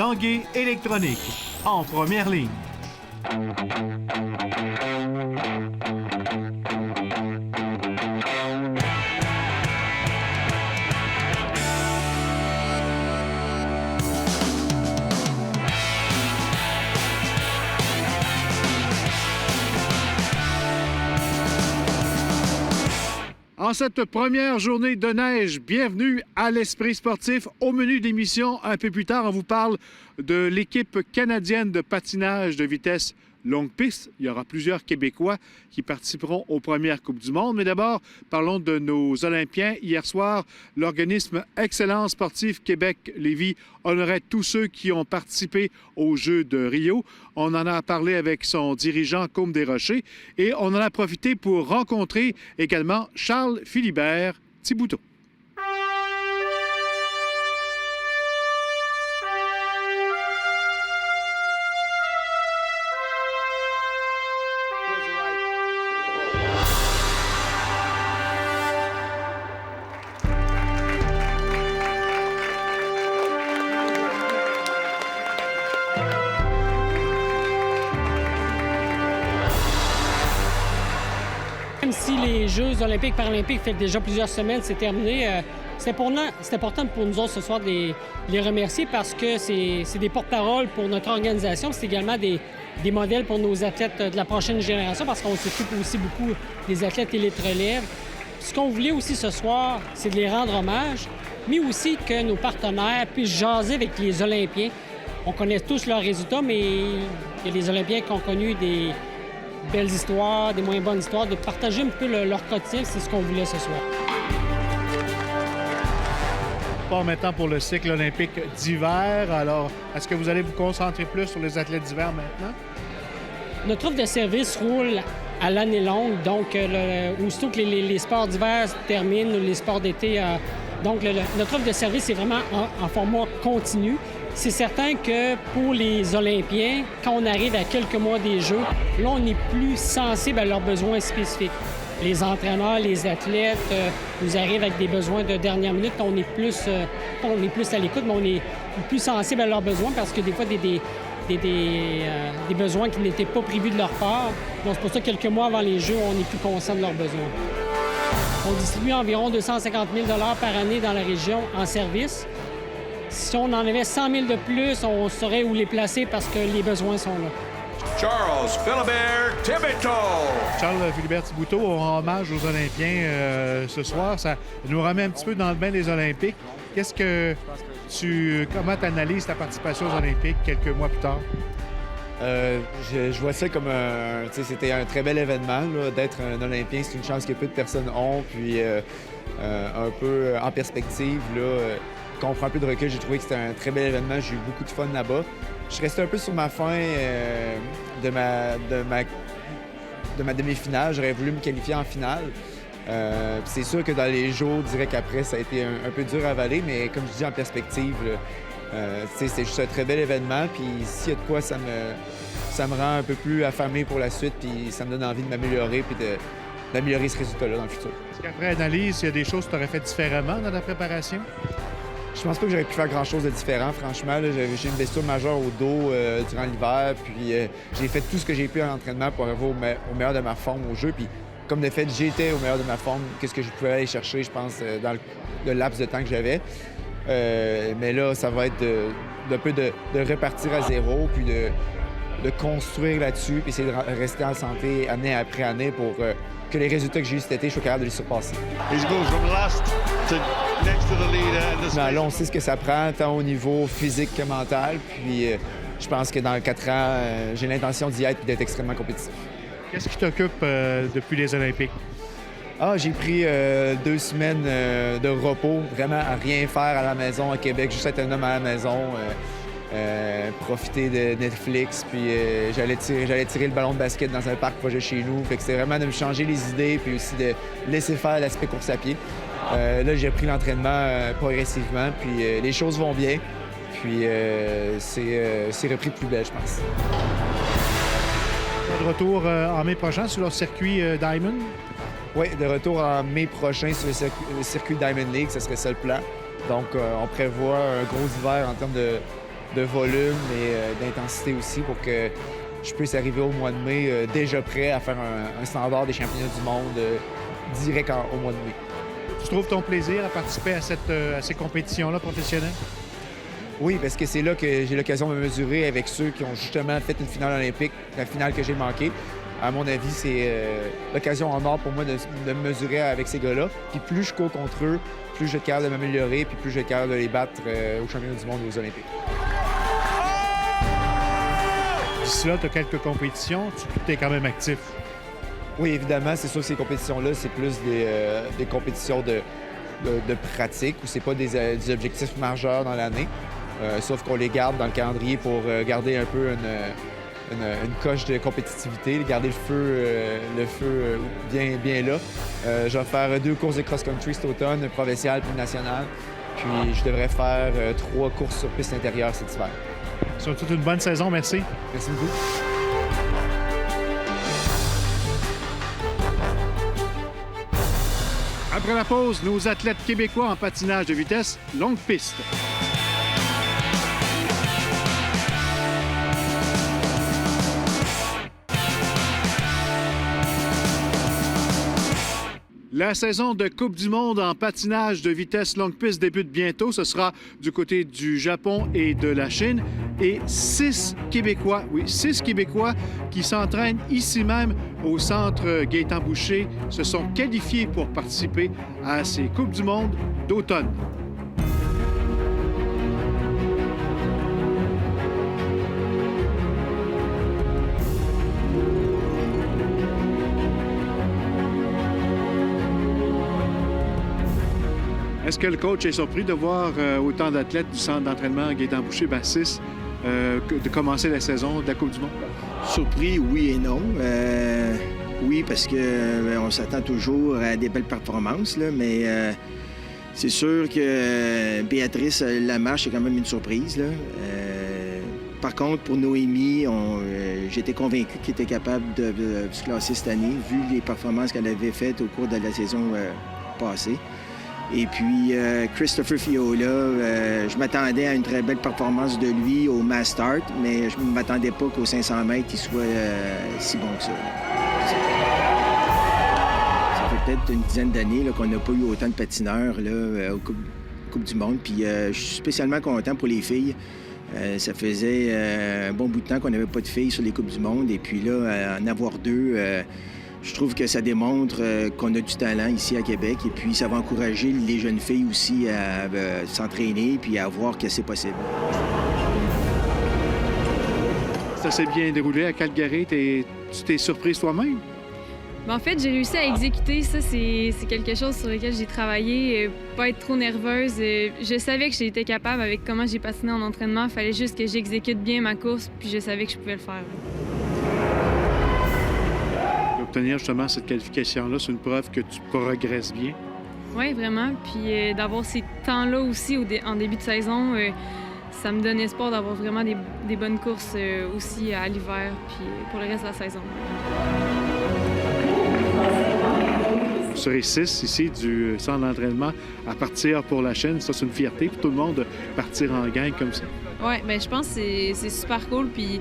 Tanguay Électronique, en première ligne. En cette première journée de neige, bienvenue à l'Esprit sportif. Au menu d'émission, un peu plus tard, on vous parle de l'équipe canadienne de patinage de vitesse longue piste. Il y aura plusieurs Québécois qui participeront aux premières Coupes du monde. Mais d'abord, parlons de nos Olympiens. Hier soir, l'organisme Excellence sportive Québec-Lévis honorait tous ceux qui ont participé aux Jeux de Rio. On en a parlé avec son dirigeant, Côme Desrochers, et on en a profité pour rencontrer également Charles Philibert Thibouteau. Même si les Jeux olympiques paralympiques fait déjà plusieurs semaines, c'est terminé, c'est important pour nous autres ce soir de les remercier parce que c'est des porte-paroles pour notre organisation. C'est également des modèles pour nos athlètes de la prochaine génération parce qu'on s'occupe aussi beaucoup des athlètes élite relève. Ce qu'on voulait aussi ce soir, c'est de les rendre hommage, mais aussi que nos partenaires puissent jaser avec les Olympiens. On connaît tous leurs résultats, mais il y a des Olympiens qui ont connu des belles histoires, des moins bonnes histoires, de partager un peu leur quotidien, c'est ce qu'on voulait ce soir. Pas maintenant pour le cycle olympique d'hiver. Alors, est-ce que vous allez vous concentrer plus sur les athlètes d'hiver maintenant? Notre offre de service roule à l'année longue, donc aussitôt que les sports d'hiver se terminent, les sports d'été, donc notre offre de service est vraiment en format continu. C'est certain que pour les Olympiens, quand on arrive à quelques mois des Jeux, là, on est plus sensible à leurs besoins spécifiques. Les entraîneurs, les athlètes nous arrivent avec des besoins de dernière minute. On est plus à l'écoute, mais on est plus sensible à leurs besoins parce que des fois, des besoins qui n'étaient pas prévus de leur part. Donc, c'est pour ça que quelques mois avant les Jeux, on est plus conscient de leurs besoins. On distribue environ 250 000 par année dans la région en service. Si on en avait 100 000 de plus, on saurait où les placer parce que les besoins sont là. Charles Philibert Thibouteau. Charles Philibert Thibouteau, on rend hommage aux Olympiens ce soir. Ça nous remet un petit peu dans le bain des Olympiques. Comment tu analyses ta participation aux Olympiques quelques mois plus tard? Je vois ça comme c'était un très bel événement. D'être un Olympien, c'est une chance que peu de personnes ont. Puis un peu en perspective, quand on prend un peu de recul, j'ai trouvé que c'était un très bel événement. J'ai eu beaucoup de fun là-bas. Je suis resté un peu sur ma fin de ma demi-finale. J'aurais voulu me qualifier en finale. C'est sûr que dans les jours directs après, ça a été un peu dur à avaler, mais comme je dis en perspective, c'est juste un très bel événement. Puis s'il y a de quoi, ça me rend un peu plus affamé pour la suite, puis ça me donne envie de m'améliorer puis d'améliorer ce résultat-là dans le futur. Est-ce qu'après analyse, il y a des choses que tu aurais fait différemment dans ta préparation? Je pense pas que j'aurais pu faire grand-chose de différent, franchement. J'ai une blessure majeure au dos durant l'hiver, puis j'ai fait tout ce que j'ai pu en entraînement pour arriver au meilleur de ma forme au jeu. Puis comme de fait, j'étais au meilleur de ma forme, qu'est-ce que je pouvais aller chercher, je pense, dans le laps de temps que j'avais. Mais là, ça va être de repartir à zéro, puis de construire là-dessus, puis essayer de rester en santé année après année pour que les résultats que j'ai eu cet été, je sois capable de les surpasser. Là, on sait ce que ça prend, tant au niveau physique que mental. Puis je pense que dans 4 ans, j'ai l'intention d'y être et d'être extrêmement compétitif. Qu'est-ce qui t'occupe depuis les Olympiques? J'ai pris 2 semaines de repos, vraiment à rien faire à la maison à Québec, juste être un homme à la maison, profiter de Netflix, puis j'allais tirer le ballon de basket dans un parc proche de chez nous. Fait que c'est vraiment de me changer les idées, puis aussi de laisser faire l'aspect course à pied. Là, j'ai repris l'entraînement progressivement, puis les choses vont bien. Puis c'est repris de plus belle, je pense. De retour en mai prochain sur leur circuit Diamond? Oui, de retour en mai prochain sur le circuit Diamond League, ce serait ça le plan. Donc, on prévoit un gros hiver en termes de volume et d'intensité aussi pour que je puisse arriver au mois de mai déjà prêt à faire un standard des championnats du monde direct au mois de mai. Tu trouves ton plaisir à participer à ces compétitions-là professionnelles? Oui, parce que c'est là que j'ai l'occasion de me mesurer avec ceux qui ont justement fait une finale olympique, la finale que j'ai manquée. À mon avis, c'est l'occasion en or pour moi de me mesurer avec ces gars-là. Puis plus je cours contre eux, plus je vais être capable de m'améliorer, puis plus je vais être capable de les battre aux championnats du monde et aux Olympiques. D'ici là, tu as quelques compétitions, tu es quand même actif. Oui, évidemment, c'est sûr que ces compétitions-là, c'est plus des compétitions de pratique ou c'est pas des objectifs majeurs dans l'année. Sauf qu'on les garde dans le calendrier pour garder un peu une coche de compétitivité, garder le feu bien là. Je vais faire 2 courses de cross-country cet automne, provinciale puis nationale. Puis je devrais faire 3 courses sur piste intérieure cet hiver. Sur toute une bonne saison, merci. Merci beaucoup. Après la pause, nos athlètes québécois en patinage de vitesse longue piste. La saison de Coupe du monde en patinage de vitesse longue piste débute bientôt. Ce sera du côté du Japon et de la Chine. Et 6 Québécois, oui, 6 Québécois qui s'entraînent ici même au centre Gaétan-Boucher se sont qualifiés pour participer à ces Coupes du monde d'automne. Est-ce que le coach est surpris de voir autant d'athlètes du centre d'entraînement Gaétan-Boucher, 6, de commencer la saison de la Coupe du monde? Surpris, oui et non. Oui, parce qu'on s'attend toujours à des belles performances, là, mais c'est sûr que Béatrice Lamarche, c'est quand même une surprise. Là. Par contre, pour Noémie, j'étais convaincu qu'elle était capable de se classer cette année, vu les performances qu'elle avait faites au cours de la saison passée. Et puis, Christopher Fiola, je m'attendais à une très belle performance de lui au mass start, mais je ne m'attendais pas qu'au 500 mètres, il soit si bon que ça. Ça fait peut-être une dizaine d'années qu'on n'a pas eu autant de patineurs là, aux Coupe du monde. Puis, je suis spécialement content pour les filles. Ça faisait un bon bout de temps qu'on n'avait pas de filles sur les Coupes du monde. Et puis là, en avoir 2... je trouve que ça démontre qu'on a du talent ici à Québec et puis ça va encourager les jeunes filles aussi à s'entraîner puis à voir que c'est possible. Ça s'est bien déroulé à Calgary. Tu t'es surprise toi-même? En fait, j'ai réussi à exécuter ça. C'est quelque chose sur lequel j'ai travaillé. Pas être trop nerveuse. Je savais que j'étais capable avec comment j'ai patiné en entraînement. Il fallait juste que j'exécute bien ma course puis je savais que je pouvais le faire. Obtenir justement cette qualification-là, c'est une preuve que tu progresses bien. Oui, vraiment. Puis d'avoir ces temps-là aussi en début de saison, ça me donne espoir d'avoir vraiment des bonnes courses aussi à l'hiver puis pour le reste de la saison. Vous serez 6 ici du centre d'entraînement à partir pour la Chine. Ça, c'est une fierté pour tout le monde de partir en gang comme ça. Oui, bien, je pense que c'est super cool. Puis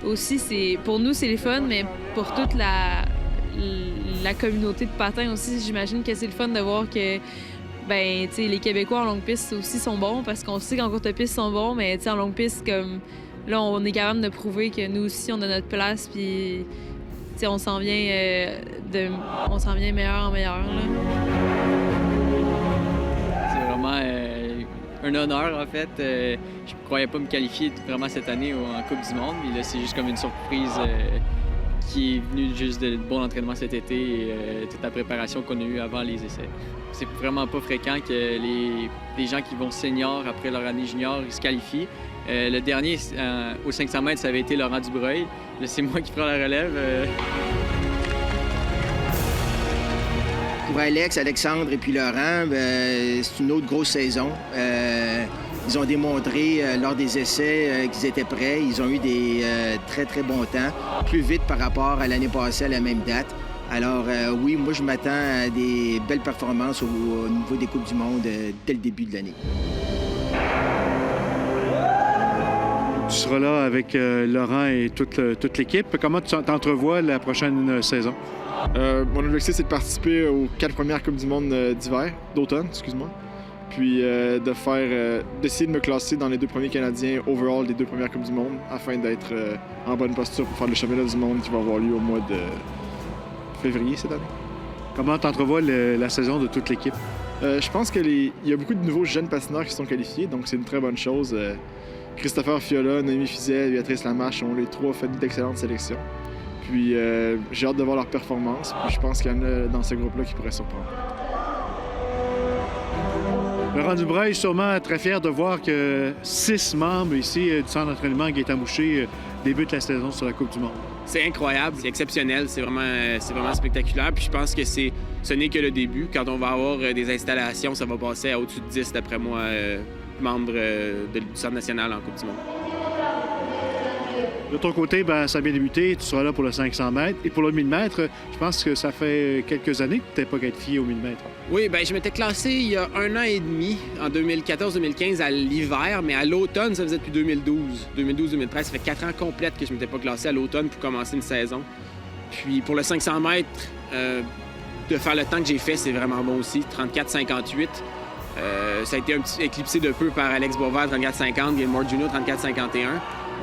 aussi, pour nous, c'est le fun, mais pour toute la communauté de patins aussi, j'imagine que c'est le fun de voir que ben, les Québécois en longue piste aussi sont bons parce qu'on sait qu'en courte piste, ils sont bons, mais en longue piste, comme là, on est capable de prouver que nous aussi, on a notre place, puis on s'en vient meilleur en meilleur. Là. C'est vraiment un honneur, en fait. Je ne croyais pas me qualifier vraiment cette année en Coupe du monde, puis là, c'est juste comme une surprise qui est venue juste de bon entraînement cet été et toute la préparation qu'on a eue avant les essais. C'est vraiment pas fréquent que les gens qui vont senior après leur année junior ils se qualifient. Le dernier, au 500 mètres, ça avait été Laurent Dubreuil. Là, c'est moi qui prends la relève. Pour Alexandre et puis Laurent, c'est une autre grosse saison. Ils ont démontré lors des essais qu'ils étaient prêts. Ils ont eu des très, très bons temps, plus vite par rapport à l'année passée à la même date. Alors oui, moi, je m'attends à des belles performances au niveau des Coupes du monde dès le début de l'année. Tu seras là avec Laurent et toute l'équipe. Comment tu t'entrevois la prochaine saison? Mon objectif, c'est de participer aux 4 premières Coupes du Monde d'automne, excuse-moi. Puis d'essayer de me classer dans les 2 premiers Canadiens overall des 2 premières Coupes du Monde afin d'être en bonne posture pour faire le championnat du monde qui va avoir lieu au mois de février cette année. Comment tu entrevois la saison de toute l'équipe? Je pense qu'il y a beaucoup de nouveaux jeunes patineurs qui sont qualifiés, donc c'est une très bonne chose. Christopher Fiola, Noémie Fizet, Béatrice Lamarche ont les 3 fait d'excellentes sélections. Puis j'ai hâte de voir leur performance. Puis je pense qu'il y en a dans ce groupe-là qui pourraient surprendre. Laurent Dubreuil, sûrement très fier de voir que 6 membres ici du centre d'entraînement Gaétan-Boucher débutent la saison sur la Coupe du Monde. C'est incroyable, c'est exceptionnel, c'est vraiment spectaculaire. Puis je pense que ce n'est que le début. Quand on va avoir des installations, ça va passer à au-dessus de 10, d'après moi, membres du centre national en Coupe du Monde. De ton côté, ça a bien débuté. Tu seras là pour le 500 mètres. Et pour le 1000 mètres, je pense que ça fait quelques années que tu n'es pas qualifié au 1000 mètres. Oui, je m'étais classé il y a 1 an et demi, en 2014-2015, à l'hiver, mais à l'automne, ça faisait depuis 2012. 2012-2013, ça fait 4 ans complètes que je ne m'étais pas classé à l'automne pour commencer une saison. Puis pour le 500 mètres, de faire le temps que j'ai fait, c'est vraiment bon aussi, 34-58. Ça a été un petit éclipsé de peu par Alex Boisvert, 34-50, Gilmore Jr., 34-51.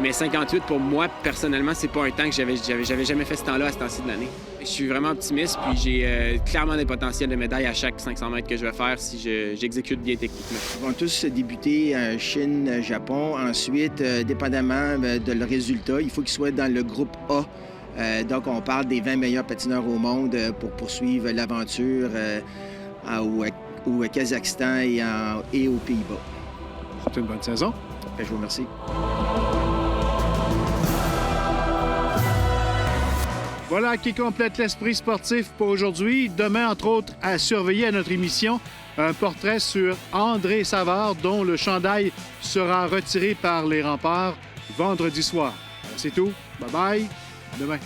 Mais 58, pour moi, personnellement, c'est pas un temps que j'avais jamais fait ce temps-là à ce temps-ci de l'année. Je suis vraiment optimiste, puis j'ai clairement des potentiels de médailles à chaque 500 mètres que je vais faire si j'exécute bien techniquement. Ils vont tous débuter en Chine, Japon. Ensuite, dépendamment de leur résultat, il faut qu'ils soient dans le groupe A. Donc, on parle des 20 meilleurs patineurs au monde pour poursuivre l'aventure au Kazakhstan et aux Pays-Bas. C'est une bonne saison. Je vous remercie. Voilà qui complète l'esprit sportif pour aujourd'hui. Demain, entre autres, à surveiller à notre émission, un portrait sur André Savard, dont le chandail sera retiré par les remparts vendredi soir. C'est tout. Bye-bye. À demain.